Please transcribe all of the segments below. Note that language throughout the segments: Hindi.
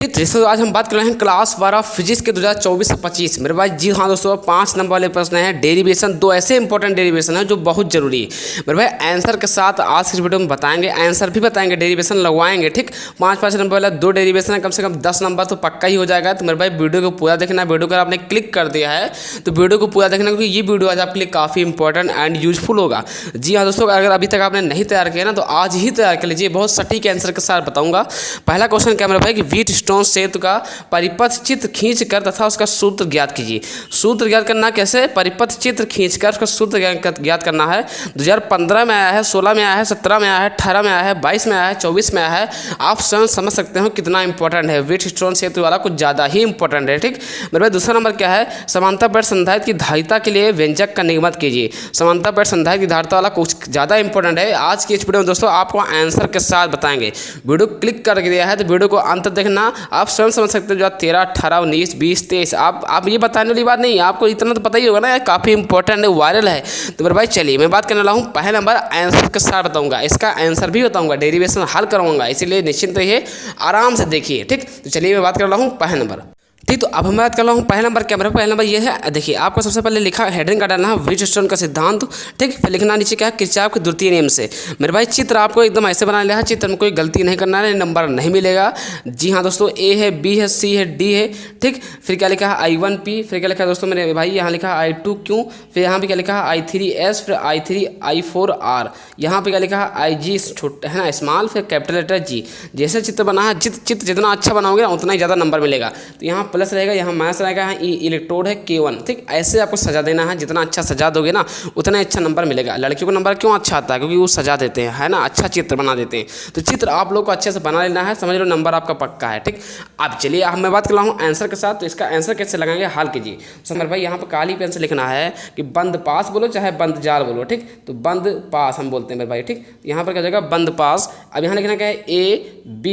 दोस्तों आज हम बात कर रहे हैं क्लास 12 फिजिक्स के 2024 से 25 मेरे भाई। जी हाँ दोस्तों, 5 नंबर वाले प्रश्न हैं डेरिवेशन। दो ऐसे इंपॉर्टेंट डेरिवेशन हैं जो बहुत जरूरी है मेरे भाई। आंसर के साथ आज की वीडियो में बताएंगे, आंसर भी बताएंगे, डेरिवेशन लगवाएंगे। ठीक, 5 नंबर वाला 2 डेरिवेशन है, कम से कम 10 नंबर तो पक्का ही हो जाएगा। तो मेरे भाई वीडियो को पूरा देखना। वीडियो को आपने क्लिक कर दिया है तो वीडियो को पूरा देखना, क्योंकि ये वीडियो आज आपके लिए काफ़ी इंपॉर्टेंट एंड यूजफुल होगा। जी हाँ दोस्तों, अगर अभी तक आपने नहीं तैयार किया ना तो आज ही तैयार कर लीजिए। बहुत सटीक आंसर के साथ बताऊंगा। पहला क्वेश्चन क्या मेरे भाई कि व्हीट स्टोन सेतु का परिपथ चित्र खींचकर तथा उसका सूत्र ज्ञात कीजिए। सूत्र ज्ञात करना कैसे? परिपथ चित्र खींचकर उसका सूत्र ज्ञात करना है। 2015 में आया है, 16 में आया है, 17 में आया है, 18 में आया है, 22 में आया है, 24 में आया है। आप स्वयं समझ सकते हो कितना इंपॉर्टेंट है। व्हीट स्टोन सेतु वाला कुछ ज़्यादा ही इंपॉर्टेंट है। ठीक मेरे भाई, दूसरा नंबर क्या है? समांतर पैर संधारित्र की धारिता के लिए व्यंजक का निगमन कीजिए। समांतर पैर संधारित्र की धारिता वाला कुछ ज़्यादा इंपॉर्टेंट है। आज की इस वीडियो में दोस्तों आपको आंसर के साथ बताएंगे। वीडियो क्लिक कर दिया है तो वीडियो को अंत देखना। आप स्वयं समझ सकते हो। जो 13, 18, 19, 20, 23 आप ये बताने वाली बात नहीं है, आपको इतना तो पता ही होगा ना, काफ़ी इंपॉर्टेंट है, वायरल है। तो मेरे भाई चलिए मैं बात करने वाला हूँ पहले नंबर आंसर के साथ बताऊंगा। इसका आंसर भी बताऊंगा, डेरिवेशन हल करवाऊंगा, इसीलिए निश्चिंत रहिए, आराम से देखिए। ठीक, तो चलिए मैं बात कर रहा हूँ पहले नंबर। ठीक, तो अब हम बात कर रहा हूँ पहला नंबर क्या मेरा? पहला नंबर ये है, देखिए आपको सबसे पहले लिखा हेडिंग का डालना है व्हीट स्टोन का सिद्धांत। ठीक, फिर लिखना नीचे क्या है? किरचॉफ के द्वितीय नियम से। मेरे भाई चित्र आपको एकदम ऐसे बना लिया है, चित्र में कोई गलती नहीं करना है, नंबर नहीं मिलेगा। जी हाँ दोस्तों, ए है, बी है, सी है, डी है। ठीक, फिर क्या लिखा है? I1P। फिर क्या लिखा है दोस्तों मेरे भाई? यहाँ लिखा है I2Q। फिर यहाँ पे क्या लिखा है? I3S। फिर I3 I4R। यहाँ पे क्या लिखा है? IG छोटा है ना, स्मॉल, फिर कैपिटल लेटर G। जैसे चित्र बना है, चित्र जितना अच्छा बनाओगे ना उतना ही ज़्यादा नंबर मिलेगा। तो यहाँ प्लस रहेगा, यहाँ माइनस रहेगा, यहाँ इलेक्ट्रोड है K1। ठीक, ऐसे आपको सजा देना है। जितना अच्छा सजा दोगे ना उतना अच्छा नंबर मिलेगा। लड़कियों को नंबर क्यों अच्छा आता है? क्योंकि वो सजा देते हैं, है ना, अच्छा चित्र बना देते हैं। तो चित्र आप लोग को अच्छे से बना लेना है, समझ लो, नंबर आपका पक्का है। ठीक, अब चलिए अब मैं बात कर रहा हूँ आंसर के साथ। तो इसका आंसर कैसे लगाएंगे, हल कीजिए। समर भाई यहाँ पर काली पेन से लिखना है कि बंद पास बोलो चाहे बंद जार बोलो। ठीक, तो बंद पास हम बोलते हैं मेरे भाई। ठीक, यहाँ पर क्या जाएगा? बंद पास। अब यहाँ लिखना क्या है? A B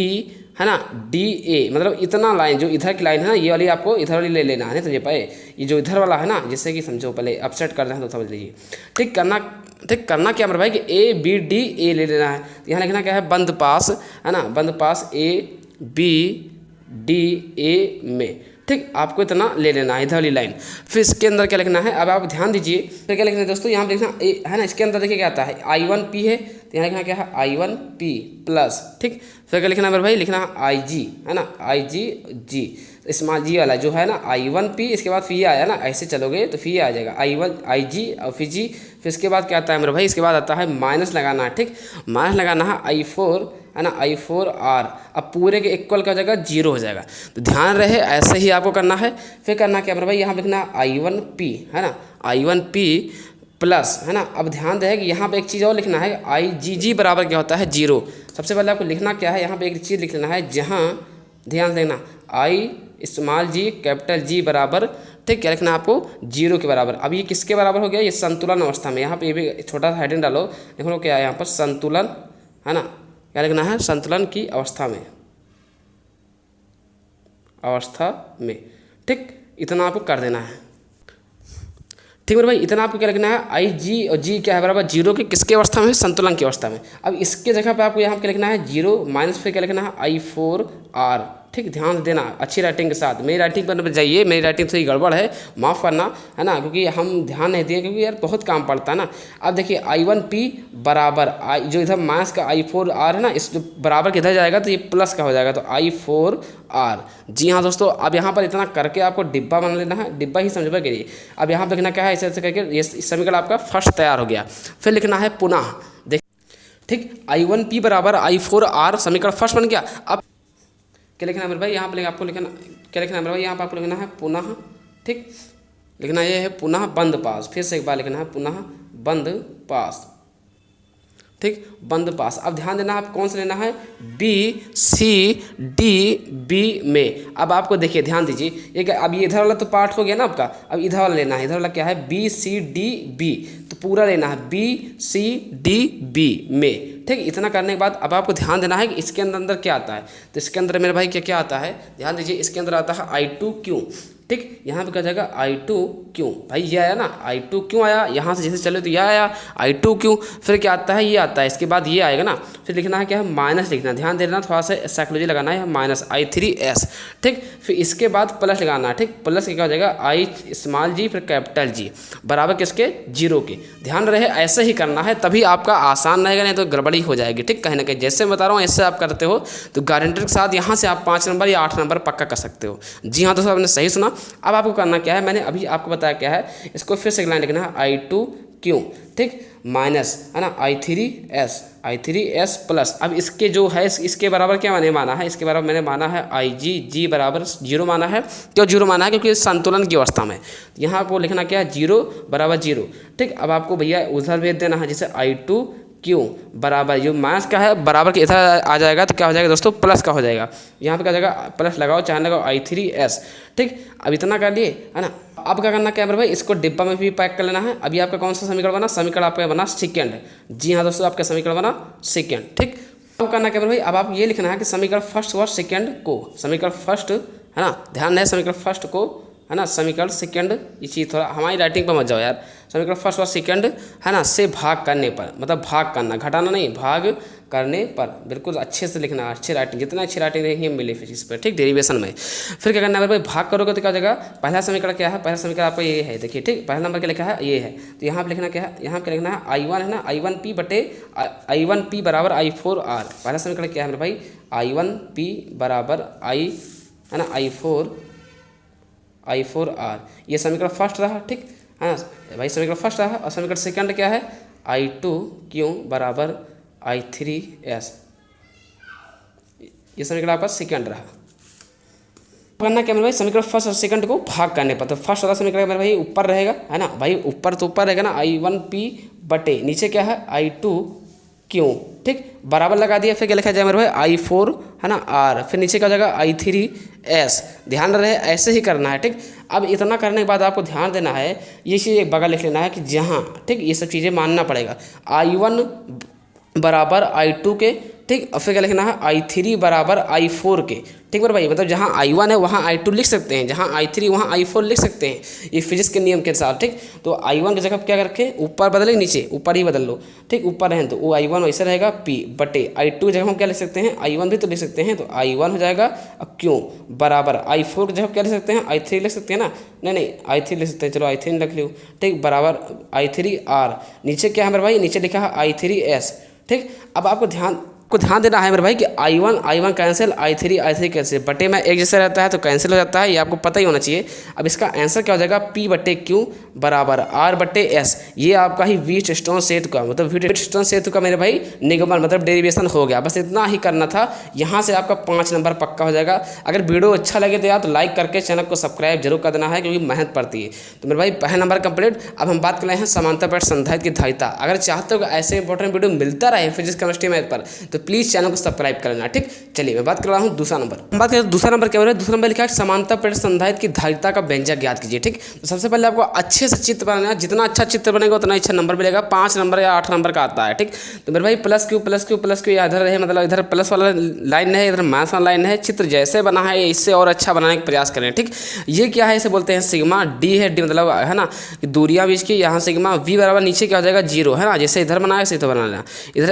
है ना, DA, मतलब इतना लाइन, जो इधर की लाइन है ना, ये वाली आपको इधर वाली ले लेना है। नहीं समझे पाए? ये जो इधर वाला है ना, जिससे कि समझो, पहले अपसेट कर रहे हैं तो समझ लीजिए। ठीक, करना क्या मेरे भाई कि ABDA ले लेना है। तो यहाँ लिखना क्या है? बंद पास, है ना, बंद पास ABDA में। ठीक, आपको इतना ले लेना है, इधर वाली लाइन। फिर इसके अंदर क्या लिखना है? अब आप ध्यान दीजिए। फिर क्या लिखना है दोस्तों? यहाँ पे लिखना है ना, इसके अंदर देखिए क्या आता है? I1P है, तो यहाँ लिखना क्या है? I1P plus. ठीक, फिर क्या लिखना है मेरे भाई? लिखना है IG, है ना, IGG, स्मॉल जी वाला जो है ना, I1P, इसके बाद फिर आया ना, ऐसे चलोगे तो फिर आ जाएगा I1 IG और फिर G। फिर इसके बाद क्या आता है मेरे भाई? इसके बाद आता है माइनस लगाना है। ठीक, माइनस लगाना है I4, है ना, I4R। अब पूरे के इक्वल का जगह 0 हो जाएगा। तो ध्यान रहे, ऐसे ही आपको करना है। फिर करना क्या मेरे भाई? यहाँ लिखना I1P, है ना, I1P प्लस, है ना। अब ध्यान रहे कि यहाँ पे एक चीज़ और लिखना है, IGG बराबर क्या होता है? 0। सबसे पहले आपको लिखना क्या है? यहाँ पे एक चीज़ लिख लेना है, जहाँ ध्यान देना I small G capital G बराबर, ठीक, क्या लिखना है आपको? 0 के बराबर। अब ये किसके बराबर हो गया? ये संतुलन अवस्था में। यहाँ पे ये भी छोटा सा हेडिंग डालो, देखो क्या है यहाँ पर? संतुलन, है ना, क्या लिखना है? संतुलन की अवस्था में, ठीक, इतना आपको कर देना है। ठीक मेरे भाई, इतना आपको क्या लिखना है? IG और G क्या है? बराबर 0 के किसके अवस्था में? संतुलन की अवस्था में। अब इसके जगह पे आपको यहाँ क्या लिखना है? 0 माइनस, फिर क्या लिखना है? I4R। ठीक, ध्यान देना अच्छी राइटिंग के साथ। मेरी राइटिंग पर जाइए, मेरी राइटिंग थोड़ी गड़बड़ है, माफ़ करना, है ना, क्योंकि हम ध्यान नहीं दिए, क्योंकि यार बहुत काम पड़ता है ना। अब देखिए I1P बराबर जो इधर माइनस का I4R है ना, इस जो बराबर के इधर जाएगा तो ये प्लस का हो जाएगा, तो I4R। जी हाँ दोस्तों, अब यहाँ पर इतना करके आपको डिब्बा बना लेना है, डिब्बा ही समझ करिए। अब यहाँ पर लिखना क्या है? ऐसे ऐसे करके ये समीकरण आपका फर्स्ट तैयार हो गया। फिर लिखना है पुनः, देख, ठीक, I1P बराबर I4R, समीकरण फर्स्ट बन गया। अब क्या लिखना है मेरे भाई? यहाँ पर आपको लिखना क्या लिखना है मेरे भाई? यहाँ पर आपको लिखना है पुनः। ठीक, लिखना ये है पुनः बंद पास। फिर से एक बार लिखना है पुनः बंद पास। ठीक, बंद पास। अब ध्यान देना, आप कौन सा लेना है? BCDB में। अब आपको देखिए, ध्यान दीजिए, ये क्या? अब ये इधर वाला तो पार्ट हो गया ना आपका, अब इधर वाला लेना है। इधर वाला क्या है? BCDB, तो पूरा लेना है BCDB में। ठीक, इतना करने के बाद अब आपको ध्यान देना है कि इसके अंदर क्या आता है। तो इसके अंदर मेरे भाई क्या क्या आता है? ध्यान दीजिए, इसके अंदर आता है I2Q। ठीक। यहाँ पे क्या हो जाएगा I2Q, भाई ये आया ना I2 क्यों आया, यहाँ से जैसे चले तो यह आया I2Q, फिर क्या आता है ये आता है, इसके बाद ये आएगा ना, फिर लिखना है क्या है माइनस लिखना, ध्यान देना थोड़ा सा साइकोलॉजी लगाना है, माइनस I3S, ठीक। फिर इसके बाद प्लस लगाना है, ठीक, प्लस क्या हो जाएगा I स्मॉल जी फिर कैपिटल G बराबर किसके 0 के, ध्यान रहे ऐसे ही करना है तभी आपका आसान रहेगा, नहीं तो गड़बड़ी हो जाएगी, ठीक। कहीं ना कहीं जैसे मैं बता रहा हूँ ऐसे आप करते हो तो गारंटर के साथ यहाँ से आप 5 नंबर या 8 नंबर पक्का कर सकते हो। जी हाँ दोस्तों, आपने सही सुना। अब आपको करना क्या है, मैंने अभी आपको बताया क्या है, इसको फिर से लाइन लिखना है I2Q, ठीक, माइनस है ना I3S प्लस, अब इसके जो है इसके बराबर क्या मैंने माना है, इसके बराबर मैंने माना है IG बराबर 0 माना है। क्यों 0 माना है, क्योंकि संतुलन की अवस्था में यहाँ आपको लिखना क्या है 0 बराबर 0, ठीक। अब आपको भैया उधर भेज देना है, जैसे I2Q बराबर जो माइनस का है बराबर के इधर आ जाएगा तो क्या हो जाएगा दोस्तों प्लस का हो जाएगा, यहाँ पे क्या हो जाएगा प्लस लगाओ चाहे लगाओ I3S, ठीक। अब इतना कर लिए है ना। अब क्या करना क्या है भाई, इसको डिब्बा में भी पैक कर लेना है। अभी आपका कौन सा समीकरण बना, समीकरण आपका बना सेकेंड, जी हाँ दोस्तों आपका समीकरण बना सेकेंड, ठीक। अब करना क्या भाई, अब आप ये लिखना है कि समीकरण फर्स्ट व सेकेंड को, समीकरण फर्स्ट है ना, ध्यान है समीकरण फर्स्ट को है ना, समीकरण सेकेंड, ये चीज़ थोड़ा हमारी राइटिंग पर मत जाओ यार, समीकरण फर्स्ट और सेकेंड है ना से भाग करने पर, मतलब भाग करना, घटाना नहीं, भाग करने पर, बिल्कुल अच्छे से लिखना, अच्छी राइटिंग, जितना अच्छी राइटिंग रहेगी मिले फिजिक्स पर, ठीक, डेरिवेशन में। फिर क्या करना है भाई, भाग करोगे तो क्या हो जाएगा, पहला समीकरण क्या है, पहला समीकरण आपका ये है, देखिए ठीक, पहला नंबर क्या लिखा है ये है, तो यहाँ पर लिखना क्या है, यहाँ पर लिखना है I1 है ना, I1P बटे I1P बराबर I4R, पहला समीकरण क्या है मेरे भाई I1P बराबर I है ना I4R, ये समीकरण फर्स्ट रहा, ठीक है ना भाई, समीकरण फर्स्ट रहा। और समीकरण सेकंड क्या है I2Q बराबर I3S, ये समीकरण आपका सेकंड रहा। करना क्या मेरे भाई, समीकरण फर्स्ट और सेकंड को भाग करने पर, तो फर्स्ट वाला समीकरण मेरे भाई ऊपर रहेगा है ना, भाई ऊपर तो ऊपर रहेगा ना I1P बटे नीचे क्या है I2Q, ठीक, बराबर लगा दिया। फिर क्या लिखा जाए मेरे भाई I4 है ना R, फिर नीचे क्या हो जाएगा I3S, ध्यान रहे ऐसे ही करना है, ठीक। अब इतना करने के बाद आपको ध्यान देना है, ये चीज़ एक बगल लिख लेना है कि जहाँ, ठीक, ये सब चीज़ें मानना पड़ेगा, I1 बराबर I2 के, ठीक, और फिर क्या लिखना है I3 बराबर I4 के, ठीक मेरे भाई, मतलब जहाँ I1 है वहाँ I2 लिख सकते हैं, जहाँ I3 वहाँ I4 लिख सकते हैं, ये फिजिक्स के नियम के अनुसार, ठीक। तो I1 की जगह क्या रखें, ऊपर बदले नीचे, ऊपर ही बदल लो, ठीक, ऊपर रहें तो वो I1 वैसे रहेगा P बटे I2 की जगह हम क्या लिख सकते हैं, I1 भी तो लिख सकते हैं, तो I1 हो जाएगा Q बराबर I4 की जगह क्या लिख सकते हैं, I3 लिख सकते हैं ना, नहीं I3 लिख सकते हैं, चलो I3 लिख लो, ठीक, बराबर I3R, नीचे क्या है मेरे भाई, नीचे लिखा है I3S, ठीक। अब आपको ध्यान देना है मेरे भाई कि I1 कैंसिल, I3 कैंसिल, बटे में एक जैसे रहता है तो कैंसिल हो जाता है, ये आपको पता ही होना चाहिए। अब इसका आंसर क्या हो जाएगा P बटे Q बराबर R बटे S, ये आपका ही व्हीटस्टोन सेतु का, मतलब व्हीटस्टोन सेतु का मेरे भाई निगमन मतलब डेरिवेशन हो गया। बस इतना ही करना था, यहाँ से आपका 5 नंबर पक्का हो जाएगा। अगर वीडियो अच्छा लगे तो यार तो लाइक करके चैनल को सब्सक्राइब जरूर कर देना है, क्योंकि मेहनत पड़ती है। तो मेरे भाई पहला नंबर कंप्लीट। अब हम बात कर रहे हैं समांतर संधारित्र की धारिता। अगर चाहते हो कि ऐसे इंपॉर्टेंट वीडियो मिलता रहे फिजिक्स केमिस्ट्री मैथ पर, तो प्लीज़ चैनल को सब्सक्राइब कर लेना, ठीक। चलिए मैं बात कर रहा हूँ दूसरा नंबर। हम बात करें दूसरा नंबर क्या हो रहा है, दूसरा नंबर लिखा है समांतर प्लेट संधारित्र की धारिता का व्यंजक ज्ञात कीजिए, ठीक। तो सबसे पहले आपको अच्छे से चित्र बनाना है, जितना अच्छा चित्र बनेगा उतना अच्छा नंबर मिलेगा। 5 नंबर या 8 नंबर का आता है, ठीक। तो मेरे भाई प्लस क्यू इधर रहे, मतलब इधर प्लस वाला लाइन है, इधर माइनस वाला लाइन है। चित्र जैसे बना है इससे और अच्छा बनाने का प्रयास करें, ठीक। ये क्या है, इसे बोलते हैं सिग्मा डी है, डी मतलब है ना दूरियां बीच की। यहाँ सिग्मा वी बराबर नीचे क्या हो जाएगा 0 है ना, जैसे इधर बनाया वैसे इधर बनाना। इधर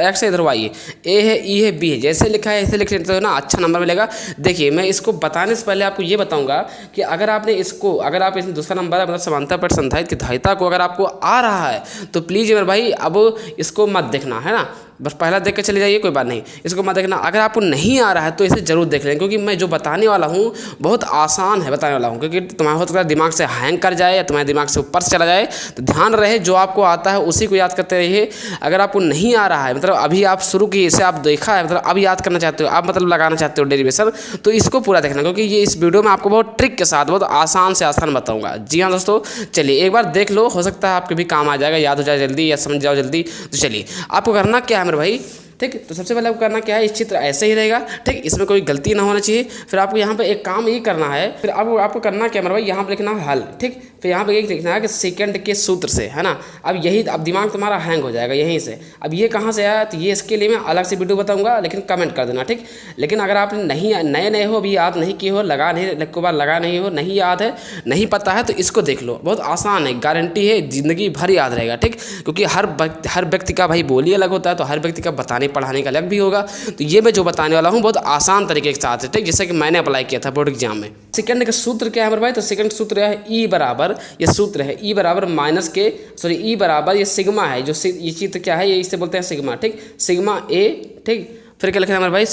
एक्स है इधर वाई, ए है ई है बी है, जैसे लिखा है ऐसे लिख लेते हो ना, अच्छा नंबर मिलेगा। देखिए मैं इसको बताने से पहले आपको ये बताऊंगा कि अगर आप इसमें दूसरा नंबर मतलब समांतर प्लेट संधारित्र की धारिता को अगर आपको आ रहा है तो प्लीज़ मेरे भाई अब इसको मत देखना है ना, बस पहला देख के चले जाइए, कोई बात नहीं, इसको मत देखना। अगर आपको नहीं आ रहा है तो इसे जरूर देख लें, क्योंकि मैं जो बताने वाला हूँ बहुत आसान है बताने वाला हूँ, क्योंकि तुम्हारा हो सकता है दिमाग से हैंग कर जाए या तुम्हारे दिमाग से ऊपर से चला जाए। तो ध्यान रहे जो आपको आता है उसी को याद करते रहिए। अगर आपको नहीं आ रहा है, मतलब अभी आप शुरू किए, इसे आप देखा है, मतलब अब याद करना चाहते हो, आप मतलब लगाना चाहते हो डेरिवेशन, तो इसको पूरा देखना, क्योंकि ये इस वीडियो में आपको बहुत ट्रिक के साथ बहुत आसान से आसान बताऊँगा। जी हाँ दोस्तों, चलिए एक बार देख लो, हो सकता है आपके भी काम आ जाएगा, याद हो जाए जल्दी या समझ जाओ जल्दी। तो चलिए आपको करना क्या है मेरे भाई, ठीक। तो सबसे पहले आपको करना क्या है, इस चित्र ऐसे ही रहेगा, ठीक, इसमें कोई गलती ना होना चाहिए। फिर आपको यहाँ पे एक काम ये करना है, फिर अब आपको करना क्या मेरे भाई, यहाँ पे लिखना है हल, ठीक। फिर यहाँ पे एक लिखना है कि सेकंड के सूत्र से, है ना। अब यही, अब दिमाग तुम्हारा हैंग हो जाएगा यहीं से। अब ये कहाँ से आया, तो ये इसके लिए मैं अलग से वीडियो बताऊंगा, लेकिन कमेंट कर देना, ठीक। लेकिन अगर आप नहीं नए हो, अभी याद नहीं किए हो, लगा नहीं हो, नहीं याद है, नहीं पता है, तो इसको देख लो, बहुत आसान है, गारंटी है ज़िंदगी भर याद रहेगा, ठीक। क्योंकि हर व्यक्ति का भाई बोली अलग होता है, तो हर व्यक्ति का बताने पढ़ाने का अलग भी होगा। तो ये मैं जो बताने वाला हूँ बहुत आसान तरीके के साथ है, ठीक, जैसे कि मैंने अप्लाई किया था बोर्ड एग्जाम में। सेकंड का सूत्र क्या है मेरे भाई, तो सेकंड सूत्र है ई बराबर, ये सूत्र है ई बराबर माइनस के, सॉरी ई बराबर, ये सिग्मा है, जो ये चित्र क्या है, ये इससे बोलते हैं सिग्मा, ठीक, सिग्मा ए, ठीक। फिर क्या लिखना है मेरे भाई,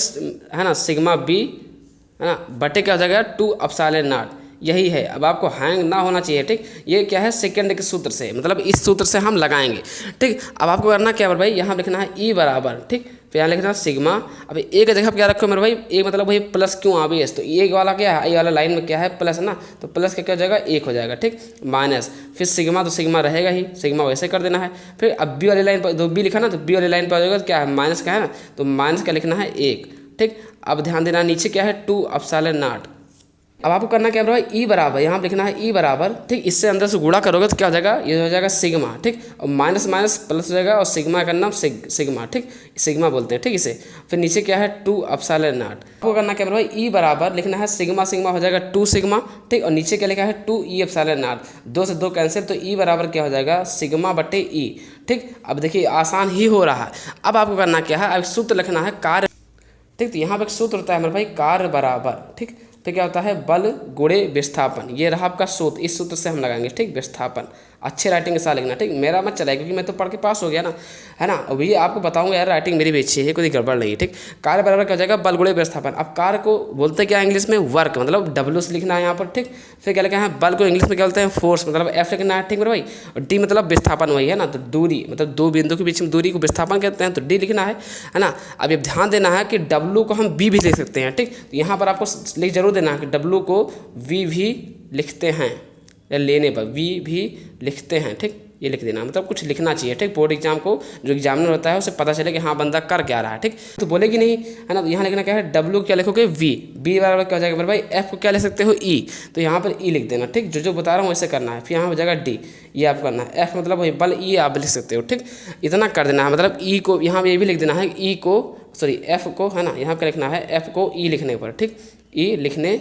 है ना, सिग्मा बी, है ना, बटे क्या हो जाएगा 2 एप्सिलॉन नॉट, यही है। अब आपको हैंग ना होना चाहिए, ठीक। ये क्या है, सेकंड के सूत्र से, मतलब इस सूत्र से हम लगाएंगे, ठीक। अब आपको करना क्या है भाई, यहाँ लिखना है ई बराबर, ठीक। फिर यहाँ लिखना है सिग्मा। अब एक जगह क्या रखो मेरे भाई, एक मतलब भाई प्लस क्यों आ तो एक वाला क्या है, ये वाला लाइन में क्या है प्लस है ना, तो प्लस का क्या हो जाएगा 1 हो जाएगा, ठीक, माइनस, फिर सिग्मा, तो सिग्मा रहेगा ही, सिग्मा वैसे कर देना है। फिर अब बी वाली लाइन पर, तो बी लिखा ना, तो बी वाली लाइन पर आ जाएगा, क्या है माइनस का है ना, तो माइनस का लिखना है 1, ठीक। अब ध्यान देना नीचे क्या है 2 एप्सिलॉन नॉट। अब आपको करना क्या है भाई, ई बराबर, यहाँ लिखना है ई बराबर, ठीक, इससे अंदर से गुणा करोगे तो क्या हो जाएगा, ये हो जाएगा सिग्मा, ठीक, और माइनस माइनस प्लस हो जाएगा, और सिग्मा का नाम सिग्मा, ठीक, सिग्मा बोलते हैं, ठीक इसे। फिर नीचे क्या है 2 एप्सिलॉन नॉट। आपको करना क्या है भाई, ई बराबर लिखना है सिग्मा, सिग्मा हो जाएगा 2 सिग्मा, ठीक, और नीचे क्या लिखा है 2 ई एप्सिलॉन नॉट, 2 से 2 कैंसिल, तो ई बराबर क्या हो जाएगा सिग्मा बटे ई, ठीक। अब देखिए आसान ही हो रहा है। अब आपको करना क्या है, अब सूत्र लिखना है कार्य, ठीक। तो यहाँ पर एक सूत्र होता है मेरे भाई कार्य बराबर, ठीक। फिर क्या होता है बल गुणे विस्थापन, ये रहा आपका सूत्र, इस सूत्र से हम लगाएंगे, ठीक, विस्थापन। अच्छे राइटिंग के साथ लिखना, ठीक, मेरा मत चलाए क्योंकि मैं तो पढ़ के पास हो गया ना, है ना। अभी आपको बताऊंगा यार, राइटिंग मेरी भी अच्छी है, कोई गड़बड़ नहीं है, ठीक। कार्य बराबर क्या हो जाएगा बल गुणे विस्थापन। अब कार्य को बोलते क्या इंग्लिश में वर्क, मतलब डब्ल्यू से लिखना है यहाँ पर, ठीक। फिर क्या लिखा है बल को इंग्लिश में क्या बोलते हैं फोर्स, मतलब एफ लिखना है, ठीक मेरे भाई। और डी मतलब विस्थापन वही है ना, तो दूरी, मतलब दो बिंदु के बीच में दूरी को विस्थापन कहते हैं, तो डी लिखना है ना। अब ये ध्यान देना है कि डब्ल्यू को हम बी भी लिख सकते हैं, ठीक। तो यहाँ पर आपको लिख जरूर देना है कि डब्ल्यू को वी भी लिखते हैं, या लेने पर वी भी लिखते हैं, ठीक, ये लिख देना, मतलब कुछ लिखना चाहिए, ठीक। बोर्ड एग्जाम को जो एग्जामिनर होता है उसे पता चले कि हाँ बंदा कर क्या रहा है, ठीक। तो बोलेगी नहीं, है ना। तो यहाँ लिखना क्या है डब्ल्यू क्या लिखोगे वी, बी बराबर क्या हो जाएगा मेरे भाई एफ को क्या लिख सकते हो ई, तो यहाँ पर ई लिख देना, ठीक। जो बता रहा हूँ वैसे करना है। फिर यहाँ हो जाएगा डी, ये आप करना है, एफ मतलब वही बल ई आप लिख सकते हो, ठीक। इतना कर देना है, मतलब ई को यहाँ ये भी लिख देना है, ई को सॉरी एफ को, है ना, यहाँ पर लिखना है एफ को ई लिखने पर, ठीक, ई लिखने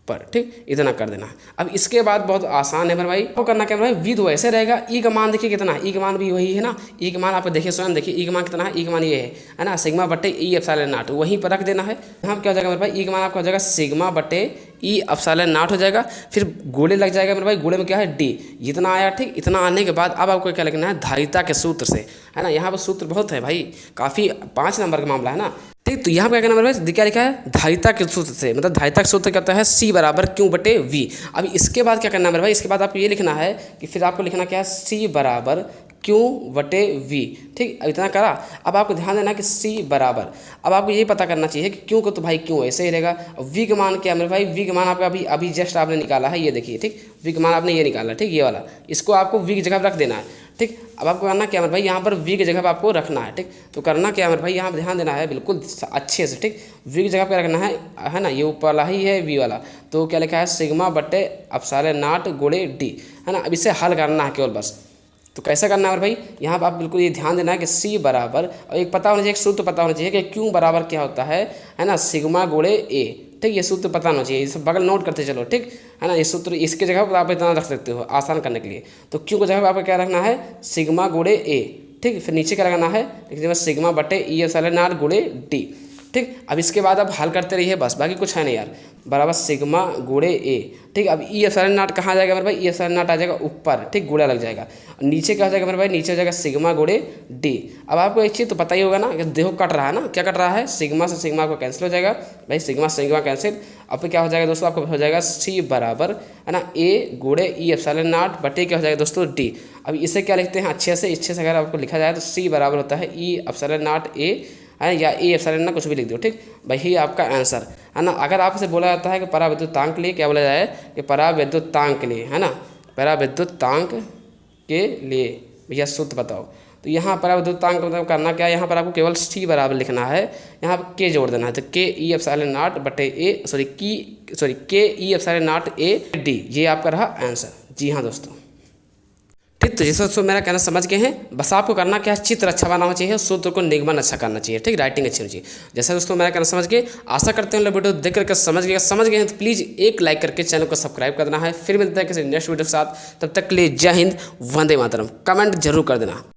पर, ठीक, इतना कर देना है। अब इसके बाद बहुत आसान है मेरे भाई, वो करना क्या भाई वी तो ऐसे रहेगा, ई का मान देखिए कितना, ई का मान भी वही है ना, ई का मान आप देखिए स्वयं देखिए, ई का मान कितना है, ई का मान ये है ना, सिग्मा बटे ई एप्सिलॉन नॉट, वहीं पर रख देना है। यहाँ क्या हो जाएगा मेरे भाई ई का मान आपका हो जाएगा सिग्मा बटे ई एप्सिलॉन नॉट हो जाएगा। फिर गोले लग जाएगा मेरे भाई, गोले में क्या है डी, जितना आया, ठीक। इतना आने के बाद अब आपको क्या लिखना है धारिता के सूत्र से, है ना। यहाँ पर सूत्र बहुत है भाई, काफ़ी 5 नंबर का मामला है ना, ठीक। तो यहाँ पर क्या करना मेरे भाई क्या लिखा है धारिता के सूत्र से, मतलब धारिता का सूत्र क्या होता है सी बराबर क्यू बटे वी। अब इसके बाद क्या करना है मेरे भाई, इसके बाद आपको ये लिखना है कि फिर आपको लिखना क्या है सी बराबर क्यू बटे वी, ठीक। अब इतना करा। अब आपको ध्यान देना कि सी बराबर, अब आपको ये पता करना चाहिए कि क्यों को, तो भाई क्यों ऐसे ही रहेगा। वी का मान क्या मेरे भाई, वी का मान आपका अभी जस्ट आपने निकाला है, ये देखिए, ठीक। वी का मान आपने ये निकाला, ठीक, ये वाला, इसको आपको वी की जगह पर रख देना है, ठीक। अब आपको करना क्या मेरे भाई, यहाँ पर वी की जगह पर आपको रखना है, ठीक। तो करना क्या मेरे भाई, यहाँ पर ध्यान देना है बिल्कुल अच्छे से, ठीक। वी की जगह पर रखना है ना, ये ऊपर वाला ही है वी वाला, तो क्या लिखा है सिग्मा बटे एप्सिलॉन नॉट गुणे डी, है ना। अब इसे हल करना है केवल बस। तो कैसे करना है भाई, यहाँ पर आप बिल्कुल ये ध्यान देना है कि सी बराबर, और एक पता होना चाहिए, एक सूत्र पता होना चाहिए कि क्यू बराबर क्या होता है ना, सिग्मा गुणे ए, ठीक। ये सूत्र पता होना चाहिए, इसे बगल नोट करते चलो, ठीक, है ना। ये सूत्र इसके जगह पर आप इतना रख सकते हो आसान करने के लिए। तो क्यू की जगह पर आपको क्या रखना है सिग्मा गुणे ए, ठीक। फिर नीचे क्या लगाना है, सिग्मा बटे ई एप्सिलॉन नॉट गुणे डी, ठीक। अब इसके बाद आप हल करते रहिए बस, बाकी कुछ है नहीं यार, बराबर सिग्मा गुणे ए, ठीक। अब ई एप्सिलॉन नॉट कहाँ जाएगा मेरे भाई, ई एप्सिलॉन नॉट आ जाएगा ऊपर, ठीक, गुणा लग जाएगा। नीचे क्या हो जाएगा मेरे भाई, नीचे हो जाएगा सिग्मा गुणे डी। अब आपको एक चीज़ तो पता ही होगा ना कि देखो कट रहा है ना, क्या कट रहा है, सिग्मा से सिग्मा को कैंसिल हो जाएगा भाई, सिग्मा सिग्मा कैंसिल। अब फिर क्या हो जाएगा दोस्तों, आपको हो जाएगा सी बराबर, है ना, ए गुणे ई एप्सिलॉन नॉट बटे क्या हो जाएगा दोस्तों डी। अब इसे क्या लिखते हैं अच्छे से अगर आपको लिखा जाए तो सी बराबर होता है ई एप्सिलॉन नॉट ए, है, या ए एप्सिलॉन ना कुछ भी लिख दो, ठीक। वही आपका आंसर है ना। अगर आपसे बोला जाता है कि पराविद्युतांक के लिए क्या बोला जाए, कि पराविद्युतांक के लिए, है ना, पराविद्युतांक के लिए भैया सूत्र बताओ, तो यहाँ पर अब द्वितांक मतलब करना क्या है, यहाँ पर आपको केवल सी बराबर लिखना है, यहाँ पर के जोड़ देना है। तो के ई एप्सिलॉन नॉट बटे ए के ई एप्सिलॉन नॉट ए डी, ये आपका रहा आंसर। जी हाँ दोस्तों, ठीक। तो जैसे दोस्तों मेरा कहना समझ गए हैं, बस आपको करना क्या है, चित्र अच्छा बनाना चाहिए, सूत्र को निगमन अच्छा करना चाहिए, ठीक, राइटिंग अच्छी होनी चाहिए। जैसा दोस्तों मेरा कहना समझ गए, आशा करते हैं वीडियो देख करके समझ गए हैं तो प्लीज़ एक लाइक करके चैनल को सब्सक्राइब कर देना है। फिर मिलते हैं किसी नेक्स्ट वीडियो के साथ, तब तक के लिए जय हिंद, वंदे मातरम। कमेंट जरूर कर देना।